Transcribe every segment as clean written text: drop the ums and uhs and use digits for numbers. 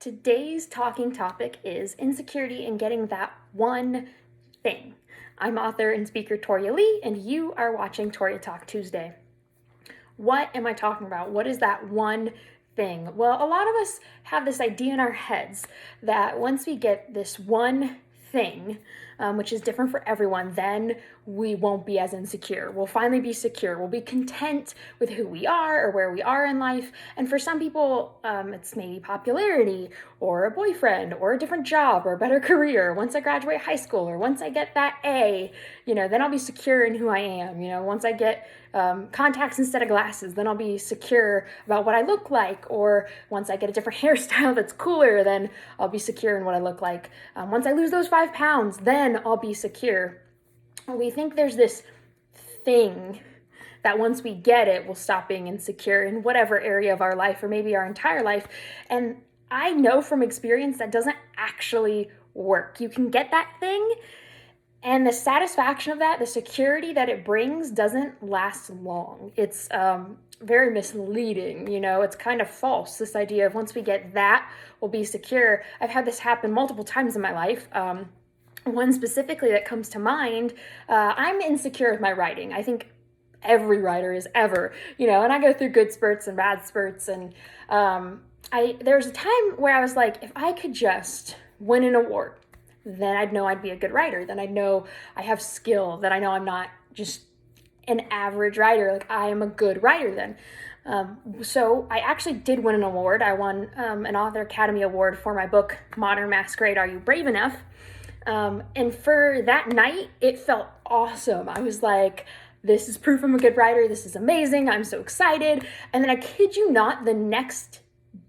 Today's talking topic is insecurity and getting that one thing. I'm author and speaker Toria Leigh, and you are watching Toria Talk Tuesday. What am I talking about? What is that one thing? Well, a lot of us have this idea in our heads that once we get this one thing, which is different for everyone, then we won't be as insecure. We'll finally be secure. We'll be content with who we are or where we are in life. And for some people, it's maybe popularity or a boyfriend or a different job or a better career. Once I graduate high school or once I get that A, then I'll be secure in who I am. Once I get contacts instead of glasses, then I'll be secure about what I look like. Or once I get a different hairstyle that's cooler, then I'll be secure in what I look like. Once I lose those 5 pounds, then I'll be secure. We think there's this thing that once we get it, we'll stop being insecure in whatever area of our life or maybe our entire life. And I know from experience that doesn't actually work. You can get that thing, and the satisfaction of that, the security that it brings, doesn't last long. It's very misleading, it's kind of false, this idea of once we get that, we'll be secure. I've had this happen multiple times in my life. One specifically that comes to mind, I'm insecure with my writing. I think every writer is ever, and I go through good spurts and bad spurts. And there was a time where I was like, if I could just win an award, then I'd know I'd be a good writer. Then I'd know I have skill, that I know I'm not just an average writer. Like, I am a good writer then. So I actually did win an award. I won an Author Academy Award for my book, Modern Masquerade, Are You Brave Enough? And for that night, it felt awesome. I was like, this is proof I'm a good writer. This is amazing. I'm so excited. And then I kid you not, the next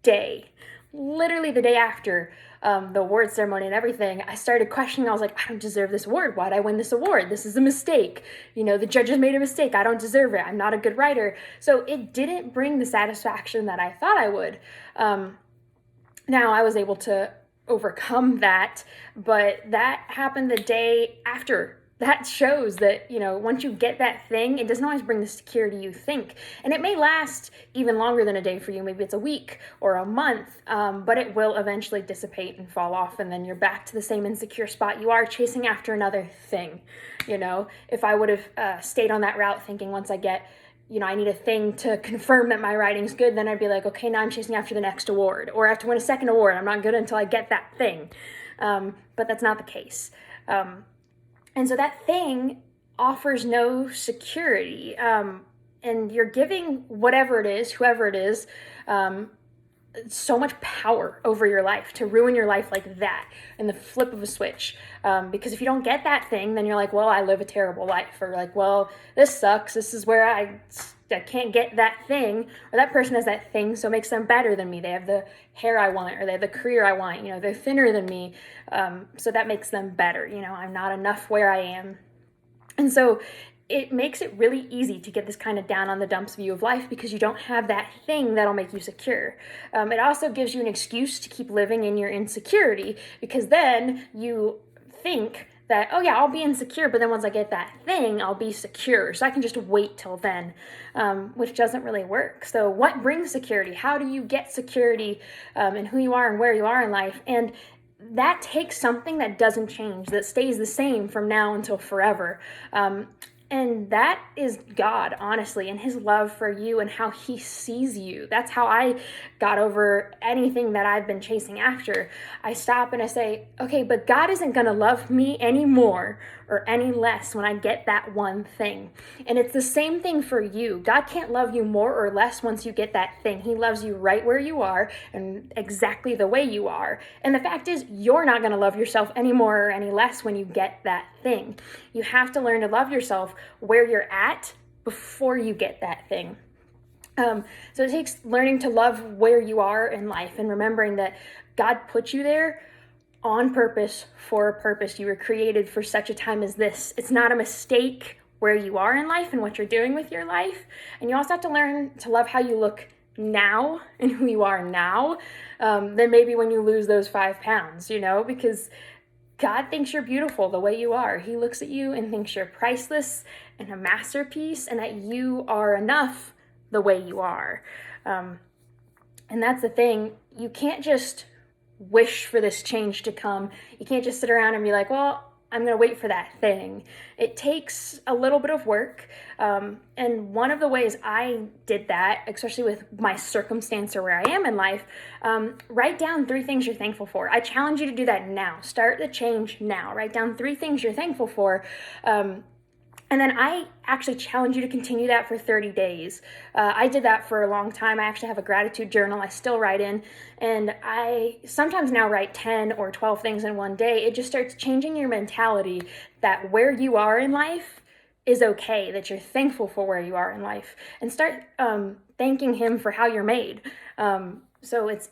day, literally the day after the award ceremony and everything, I started questioning. I was like, I don't deserve this award. Why'd I win this award? This is a mistake. The judges made a mistake. I don't deserve it. I'm not a good writer. So it didn't bring the satisfaction that I thought I would. Now I was able to overcome that, but that happened the day after. That shows that, once you get that thing, it doesn't always bring the security you think. And it may last even longer than a day for you. Maybe it's a week or a month, but it will eventually dissipate and fall off. And then you're back to the same insecure spot you are, chasing after another thing. If I would have stayed on that route thinking once I get, I need a thing to confirm that my writing's good, then I'd be like, okay, now I'm chasing after the next award, or I have to win a second award. I'm not good until I get that thing. But that's not the case. And so that thing offers no security. And you're giving whatever it is, whoever it is, so much power over your life to ruin your life like that in the flip of a switch. Because if you don't get that thing, then you're like, well, I live a terrible life. Or like, well, this sucks. This is where I can't get that thing. Or that person has that thing, so it makes them better than me. They have the hair I want, or they have the career I want. They're thinner than me. So that makes them better. I'm not enough where I am. And so it makes it really easy to get this kind of down on the dumps view of life because you don't have that thing that'll make you secure. It also gives you an excuse to keep living in your insecurity, because then you think that, oh yeah, I'll be insecure, but then once I get that thing, I'll be secure. So I can just wait till then, which doesn't really work. So what brings security? How do you get security in who you are and where you are in life? And that takes something that doesn't change, that stays the same from now until forever. And that is God, honestly, and his love for you and how he sees you. That's how I got over anything that I've been chasing after. I stop and I say, okay, but God isn't going to love me any more or any less when I get that one thing. And it's the same thing for you. God can't love you more or less once you get that thing. He loves you right where you are and exactly the way you are. And the fact is, you're not going to love yourself any more or any less when you get that thing. You have to learn to love yourself where you're at before you get that thing. So it takes learning to love where you are in life and remembering that God put you there on purpose, for a purpose. You were created for such a time as this. It's not a mistake where you are in life and what you're doing with your life. And you also have to learn to love how you look now and who you are now, than maybe when you lose those 5 pounds, because God thinks you're beautiful the way you are. He looks at you and thinks you're priceless and a masterpiece, and that you are enough the way you are. And that's the thing. You can't just wish for this change to come. You can't just sit around and be like, well, I'm going to wait for that thing. It takes a little bit of work. And one of the ways I did that, especially with my circumstance or where I am in life, write down 3 things you're thankful for. I challenge you to do that now. Start the change now. Write down 3 things you're thankful for. And then I actually challenge you to continue that for 30 days. I did that for a long time. I actually have a gratitude journal I still write in. And I sometimes now write 10 or 12 things in one day. It just starts changing your mentality that where you are in life is okay, that you're thankful for where you are in life. And start thanking him for how you're made. So it's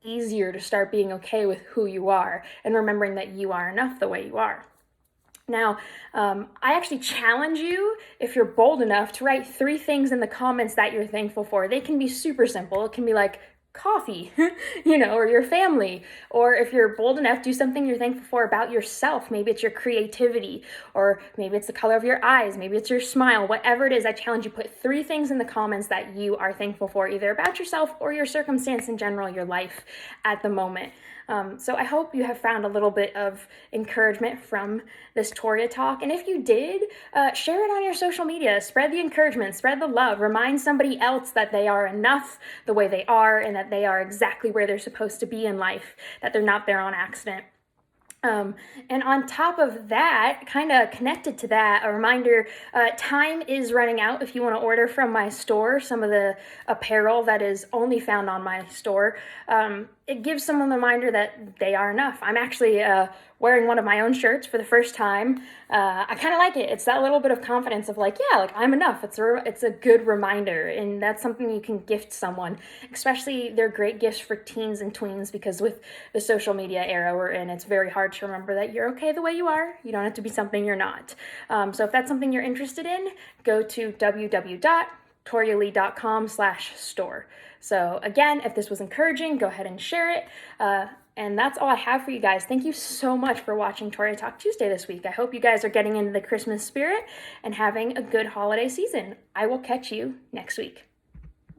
easier to start being okay with who you are and remembering that you are enough the way you are. Now, I actually challenge you, if you're bold enough, to write 3 things in the comments that you're thankful for. They can be super simple. It can be like coffee, or your family. Or if you're bold enough, do something you're thankful for about yourself. Maybe it's your creativity, or maybe it's the color of your eyes. Maybe it's your smile. Whatever it is, I challenge you, put 3 things in the comments that you are thankful for, either about yourself or your circumstance in general, your life at the moment. So I hope you have found a little bit of encouragement from this Toria Talk. And if you did, share it on your social media. Spread the encouragement, spread the love. Remind somebody else that they are enough the way they are and that they are exactly where they're supposed to be in life, that they're not there on accident. And on top of that, kind of connected to that, a reminder, time is running out if you want to order from my store some of the apparel that is only found on my store. It gives someone the reminder that they are enough. I'm actually wearing one of my own shirts for the first time. I kind of like it. It's that little bit of confidence of like, yeah, like I'm enough. It's a good reminder, and that's something you can gift someone. Especially, they're great gifts for teens and tweens, because with the social media era we're in, it's very hard to remember that you're okay the way you are. You don't have to be something you're not. So if that's something you're interested in, go to www.torialeigh.com/store. So again, if this was encouraging, go ahead and share it. And that's all I have for you guys. Thank you so much for watching Toria Talk Tuesday this week. I hope you guys are getting into the Christmas spirit and having a good holiday season. I will catch you next week.